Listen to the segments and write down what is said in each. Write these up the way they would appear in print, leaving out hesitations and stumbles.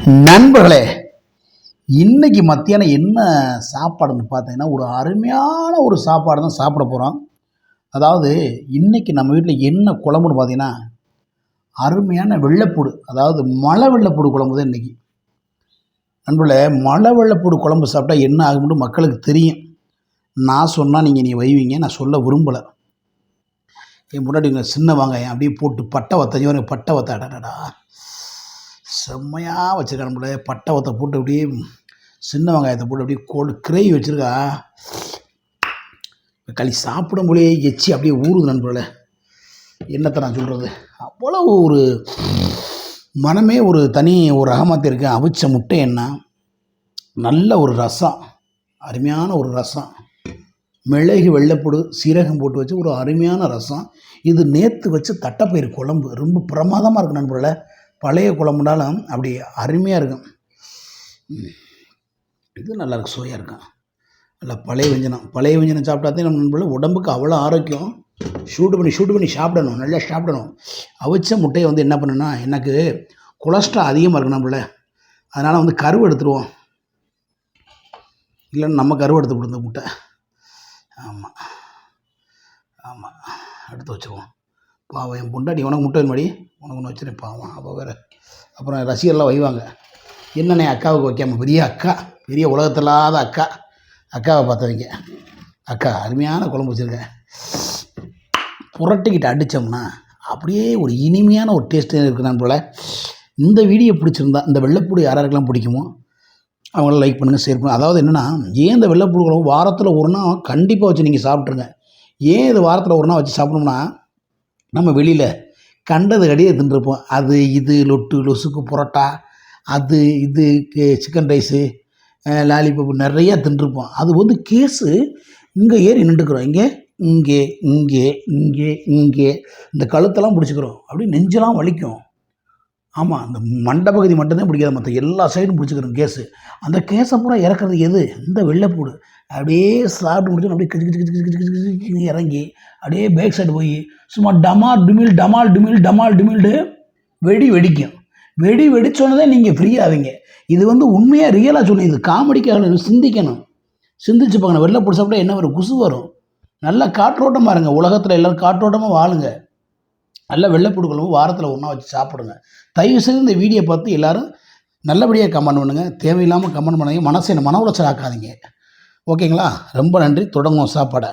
நண்பர்களே, இன்னைக்கு மத்தியானம் என்ன சாப்பாடுன்னு பார்த்தீங்கன்னா, ஒரு அருமையான ஒரு சாப்பாடு தான் சாப்பிட போகிறோம். அதாவது இன்னைக்கு நம்ம வீட்டில் என்ன குழம்புன்னு பார்த்தீங்கன்னா, அருமையான வெள்ளைப்பூடு, அதாவது மலை வெள்ளைப்பூடு குழம்பு தான் இன்னைக்கு. நண்பர்களே, மலை வெள்ளைப்பூடு குழம்பு சாப்பிட்டா என்ன ஆகும்னு மக்களுக்கு தெரியும். நான் சொன்னால் நீங்கள் வைவீங்க, நான் சொல்ல விரும்பலை. என் முன்னாடி சின்ன வெங்காயம் அப்படியே போட்டு பட்டை வத்த, பட்டை வத்த அடடா செம்மையாக வச்சுருக்கா. நம்மள பட்டை வத்தை போட்டு அப்படியே சின்ன வெங்காயத்தை போட்டு அப்படியே கிரேவி வச்சுருக்கா. களி சாப்பிடும் போலே எச்சி அப்படியே ஊறுது நண்பர்களே. என்னத்தை நான் சொல்கிறது, அவ்வளோ ஒரு மனமே ஒரு தனி ஒரு ரகமாகத்தை இருக்குது. அவிச்ச முட்டை என்ன, நல்ல ஒரு ரசம், அருமையான ஒரு ரசம், மிளகு வெள்ளைப்பூடு சீரகம் போட்டு வச்சு ஒரு அருமையான ரசம். இது நேற்று வச்சு தட்டைப்பயிறு குழம்பு ரொம்ப பிரமாதமாக இருக்குது நண்பர்களே. பழைய குழம்புனாலும் அப்படி அருமையாக இருக்கும். இது நல்லாயிருக்கு, சுவையாக இருக்கும். நல்லா பழைய வெஞ்சனம் சாப்பிட்டாதே நம்ம நண்பர்களே உடம்புக்கு அவ்வளோ ஆரோக்கியம். ஷூட் பண்ணி சாப்பிடணும், நல்லா சாப்பிடணும். அவிச்ச முட்டையை என்ன பண்ணுன்னா, எனக்கு கொலஸ்ட்ரால் அதிகமாக இருக்கு நம்மள, அதனால் கருவு எடுத்துருவோம். இல்லைன்னா நம்ம கருவு எடுத்து கொடுத்த முட்டை. ஆமாம் எடுத்து வச்சுருவோம். பாவம் என் பொண்டாட்டி, உனக்கு முட்டை மாதிரி உனக்கு ஒன்று வச்சுருப்பேன் பாவம். அப்போ வேறு அப்புறம் ரசிகர்லாம் வைவாங்க, என்னண்ணே அக்காவுக்கு வைக்காமல், பெரிய உலகத்தில்லாத அக்காவை பார்த்தவங்க. அக்கா அருமையான குழம்பு வச்சுருக்கேன், புரட்டிக்கிட்டு அடித்தோம்னா அப்படியே ஒரு இனிமையான ஒரு டேஸ்ட்டு இருக்குது போல். இந்த வீடியோ பிடிச்சிருந்தா, இந்த வெள்ளைப்பூடு யாருக்கெல்லாம் பிடிக்குமோ அவங்களாம் லைக் பண்ணுங்கள், ஷேர் பண்ணுங்கள். அதாவது என்னென்னா, ஏன் இந்த வெள்ளைப்பூடு குழம்பு வாரத்தில் ஒரு நாள் கண்டிப்பாக வச்சு நீங்கள் சாப்பிட்ருங்க. ஏன் இது வாரத்தில் ஒரு நாள் வச்சு சாப்பிடணும்னா, நம்ம வெளியில் கண்டது கடியே தின்றுருப்போம். அது இது லொட்டு லொசுக்கு புரோட்டா, அது இது சிக்கன் ரைஸு, லாலிபப்பு நிறையா தின்றுருப்போம். அது கேஸு இங்கே ஏறி நின்றுக்கிறோம். இங்கே இந்த கழுத்தெல்லாம் பிடிச்சிக்கிறோம், அப்படியே நெஞ்செல்லாம் வலிக்கும். ஆமாம், அந்த மண்டை பகுதி மட்டும்தான் பிடிக்காது, மற்ற எல்லா சைடும் பிடிச்சிக்கிறோம் கேஸு. அந்த கேஸை பூரா இறக்குறது எது? இந்த வெள்ளைப்பூடு. அப்படியே சாப்பிட்டு முடிச்சு அப்படியே கிச்சு இறங்கி அப்படியே பேக் சைடு போய் சும்மா டமால் டிமில்டு வெடிக்கும். வெடிச்சோன்னதே நீங்கள் ஃப்ரீ ஆவீங்க. இது உண்மையாக ரியலாக சொல்லணும், இது காமெடிக்காக சிந்திக்கணும். சிந்திச்சு பார்க்கணும். வெள்ளைப்பூடு சாப்பிட்டா என்ன வரும்? குசு வரும். நல்லா காற்றோட்டமாக இருங்க, உலகத்தில் எல்லோரும் காற்றோட்டமாக வாழுங்க. நல்லா வெள்ளைப்பூடு குழம்பு வாரத்தில் ஒன்றா வச்சு சாப்பிடுங்க. தயவுசெய்து இந்த வீடியோ பார்த்து எல்லோரும் நல்லபடியாக கமெண்ட் பண்ணுங்கள். தேவையில்லாமல் கமெண்ட் பண்ணாதீங்க, மன உளைச்சல் ஆக்காதீங்க. ஓகேங்களா? ரொம்ப நன்றி. தொடங்குவோம் சாப்பாடை.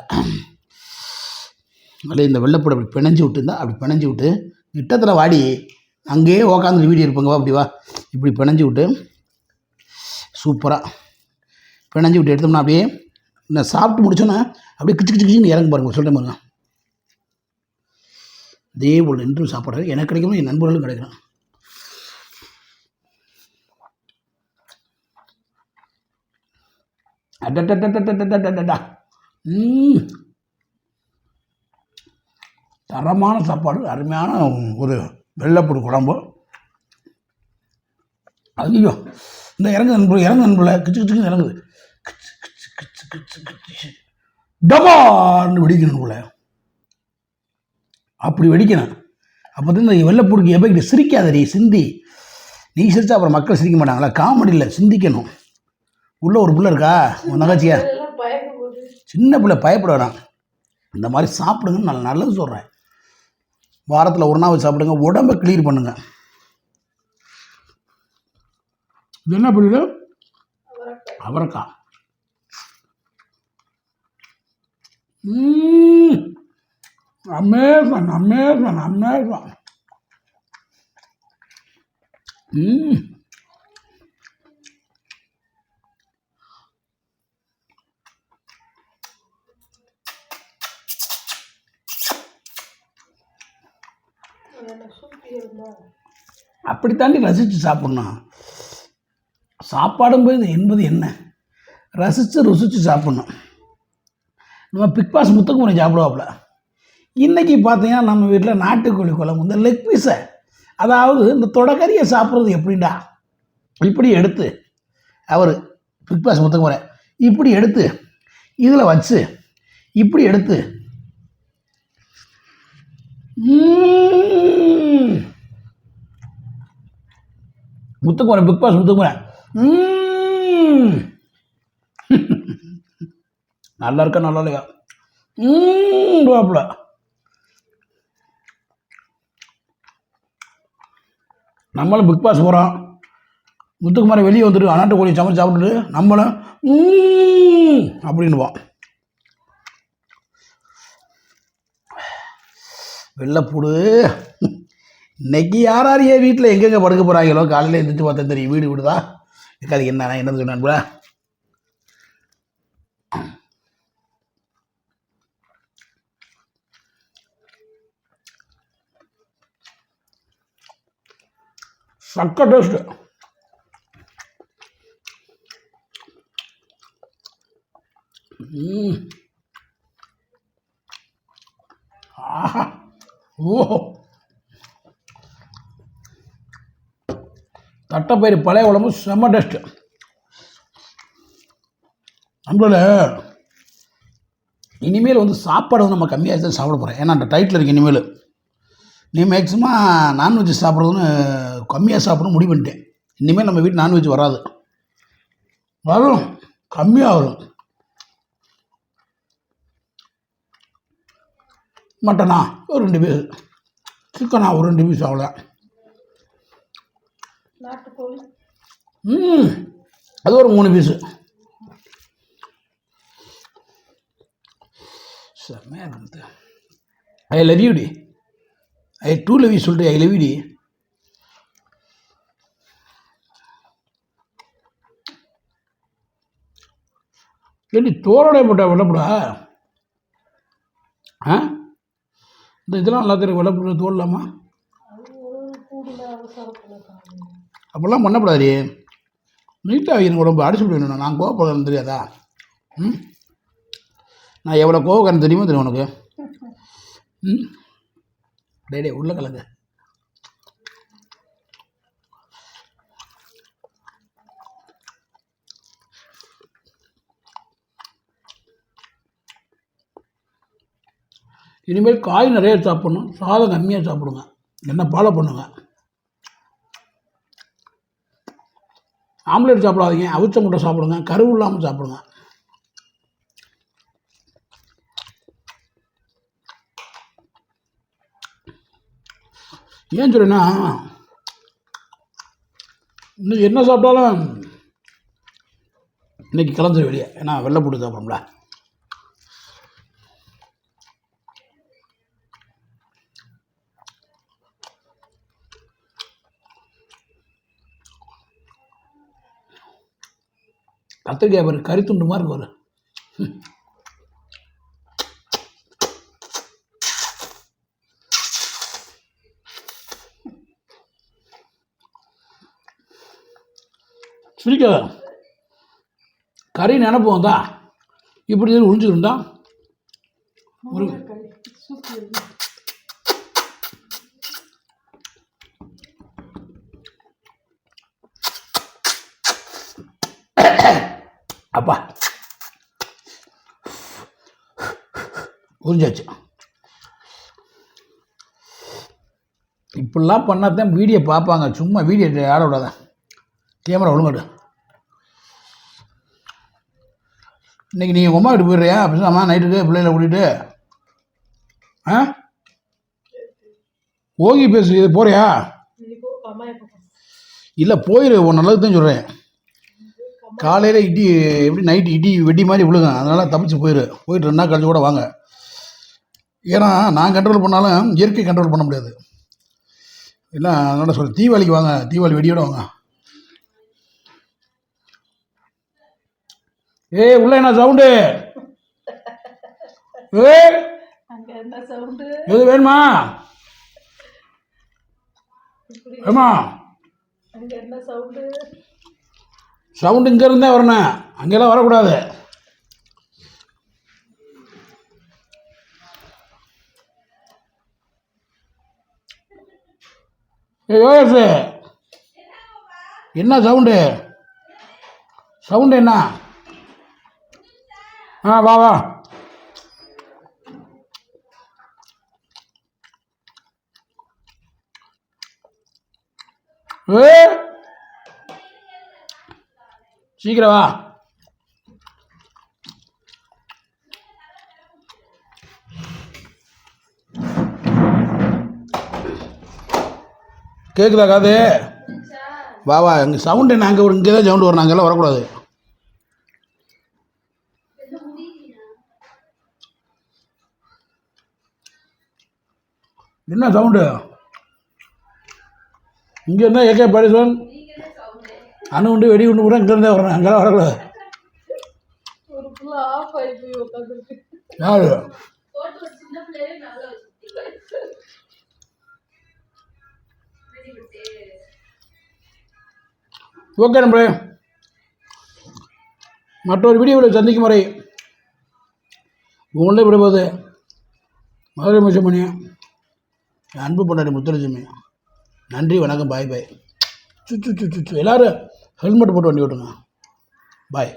அதில் இந்த வெள்ளைப்பூடு அப்படி பிணைஞ்சி விட்டு கிட்டத்தில் வாடி அங்கேயே உக்காந்து வீடியோ இருப்பேங்க. அப்படி வா, இப்படி பிணைஞ்சி விட்டு சூப்பராக பிணைஞ்சி விட்டு எடுத்தோம்னா அப்படியே நான் சாப்பிட்டு முடிச்சோன்னா அப்படியே கிச்சு இறங்க பாருங்க. சொல்கிறேன் பாருங்க, இதே போல் நின்று சாப்பிட்றது எனக்கு கிடைக்கணும், என் நண்பர்களும் கிடைக்கணும். அடடா தரமான சாப்பாடு, அருமையான ஒரு வெள்ளைப்பூடு குழம்பு. ஐயோ, இந்த இறங்கு நண்பர்கள கிச்சு இறங்குது, டபார்னு வெடிக்கணும் போல. அப்படி வெடிக்கணும். அப்போ தான் இந்த வெள்ளைப்பூடுக்கு எப்போ சிரிக்காதடி, சிந்தி. நீ சிரிச்சா அப்புறம் மக்கள் சிரிக்க மாட்டாங்களா? காமெடியில் சிந்திக்கணும். உள்ள ஒரு பிள்ளை இருக்கா, உன் நகைச்சியா, சின்ன பிள்ளை, பயப்பட வேணாம். இந்த மாதிரி சாப்பிடுங்கன்னு நான் நல்லது சொல்கிறேன். வாரத்தில் ஒரு நாள் வச்சு சாப்பிடுங்க, உடம்பை கிளியர் பண்ணுங்க. இது என்ன புரியல? அவரைக்காய். அமேசான். அப்படித்தாண்டி ரசித்து சாப்பிட்ணும். சாப்பாடும்போது என்பது என்ன, ருசித்து சாப்பிட்ணும். நம்ம பிக் பாஸ் முத்துக்குமரி சாப்பிடுவாப்புல. இன்றைக்கி பார்த்தீங்கன்னா நம்ம வீட்டில் நாட்டுக்கோழி குழம்பு, இந்த லெக் பீஸை, அதாவது இந்த தொடக்கறியை சாப்பிட்றது எப்படின்னா, இப்படி எடுத்து அவர் பிக் பாஸ் முத்துக்குமரி இப்படி எடுத்து இதில் வச்சு இப்படி எடுத்து முத்துக்குமரன் பிக் பாஸ் முத்துக்குமரன் நல்லா இருக்கா நல்லா இல்லையா பாப்புல நம்மளும் பிக் பாஸ் போகிறோம். முத்துக்குமாரை வெளியே வந்துட்டு அனாட்டு கோழி சமைச்சு சாப்பிட்டுட்டு நம்மளும் அப்படின்னுவோம். வெள்ளைப்பூடு இன்னைக்கு யார் யார் வீட்டில் எங்கெங்கே படுக்க போகிறாங்களோ காலையில் எழுந்திரிச்சு பார்த்தா தெரியும். வீடு வீடுதா இருக்காது. என்ன சொன்னான்பா சக்க டேஸ்ட்டு. ஆஹா ஓ தட்டைப்பயிறு பழைய குழம்பு செம்ம டேஸ்ட்டு. நம்மளோட இனிமேல் வந்து சாப்பாடு வந்து நம்ம கம்மியாக தான் சாப்பிட போகிறேன். ஏன்னா அந்த டைட்டில் இருக்குது. இனிமேல் நீ மேக்ஸிமம் நான்வெஜ் சாப்பிட்றதுன்னு கம்மியாக சாப்பிடணும் முடிவு பண்ணிட்டேன். இனிமேல் நம்ம வீட்டு நான்வெஜ் வராது, வரும் கம்மியாக வரும். மட்டனா ஒரு 2 பீஸ், சிக்கனா ஒரு 2 பீஸ், அவ்வளோ. அது ஒரு 3 பீஸு. செம்மையாக இருக்கு. ஐ லவ் யூ டி, ஐ டூ லவ் யூ சொல்லிட்டு ஐ லவ் யூ டி. ஏடி தோரோடைய போட்டா வெள்ளப்படா? ஆ இந்த இதெல்லாம் எல்லாத்தையும் வெள்ளப்பட தோல் இல்லாமா? அப்படிலாம் பண்ணக்கூடாது. நீட்டாக வைக்கணும் உடம்பு. அடிச்சு விடணும். நான் கோவப்படுறேன்னு தெரியாதா? நான் எவ்வளோ கோவக்காரன் தெரியுமோ தெரியும் உனக்கு. டே உள்ள கலங்க. இனிமேல் காய் நிறைய சாப்பிடணும், சாதம் கம்மியாக சாப்பிடுங்க. என்ன ஃபாலோ பண்ணுங்க. ஆம்லேட் சாப்பிடாதீங்க, அவிச்ச முட்டை சாப்பிடுங்க, கருவு இல்லாமல் சாப்பிடுங்க. ஏன் சொல்லுன்னா, இன்னும் என்ன சாப்பிட்டாலும் இன்னைக்கு கிளஞ்சிரு வெளியே. ஏன்னா வெள்ளை போட்டு சாப்பிடும்ல. கத்திரிக்காய் பாரு, கறித்துண்டு மாதிரி இருக்கு. சிரிக்காத. கறி நினப்பு வந்தா இப்படி ஒழிஞ்சுக்கிட்டா ஒரு அப்பா உறிஞ்சாச்சு. இப்படிலாம் பண்ணாதான் வீடியோ பார்ப்பாங்க. சும்மா வீடியோ ஆட விடாத. கேமரா ஒழுங்காடு. இன்றைக்கி நீங்கள் உமா வீட்டு போயிடுறியா? பேசாமா நைட்டுக்கு பிள்ளைகளை கூட்டிகிட்டு ஓகி பேசு. இது போறியா? இல்லை போயிரு. உன் நல்லது தான் சொல்கிறேன். காலையில் இடி எப்படி நைட்டு இடி வெட்டி மாதிரி விழுங்க. அதனால் தப்பிச்சு போயிட்டு 2 நாள் கழிச்சு கூட வாங்க. ஏன்னா நான் கண்ட்ரோல் பண்ணாலும் இயற்கை கண்ட்ரோல் பண்ண முடியாது. இல்லை அதனால் சொல்லி தீபாவளிக்கு வாங்க. தீபாவளி வெடியோட வாங்க. உள்ள என்ன சவுண்டு? எது வேணுமா? ஏமா சவுண்டு இங்கே இருந்தே வரணும், அங்கெல்லாம் வரக்கூடாது. யோகேஷ் என்ன சவுண்டு? சவுண்டு என்ன? வா வா. சீக்கிரம் வா. கேட்குதா காது? வா வா. எங்கள் சவுண்டு என்ன அங்கே இங்கே தான் சவுண்டு வரும், நாங்கள்லாம் வரக்கூடாது. என்ன சவுண்டு? இங்கே இருந்தால் ஏகே பாரிசன் அணு உண்டு வெடி உண்டு கூட இங்கேருந்தே வரணும், அங்கெல்லாம் வரக்கூடாது. யாரு? ஓகே நம்பளே, மற்றொரு வீடியோவில் சந்திக்கும் வரை உங்களே விடும்போது மதுரை முச்சமணி, அன்பு பொண்டாடி முத்துலட்சுமி. நன்றி, வணக்கம், பாய் பாய். சுச்சு சுச்சு சுச்சு. எல்லோரும் ஹெல்மெட் போட்டு வண்டி ஓட்டுங்க. பாய்.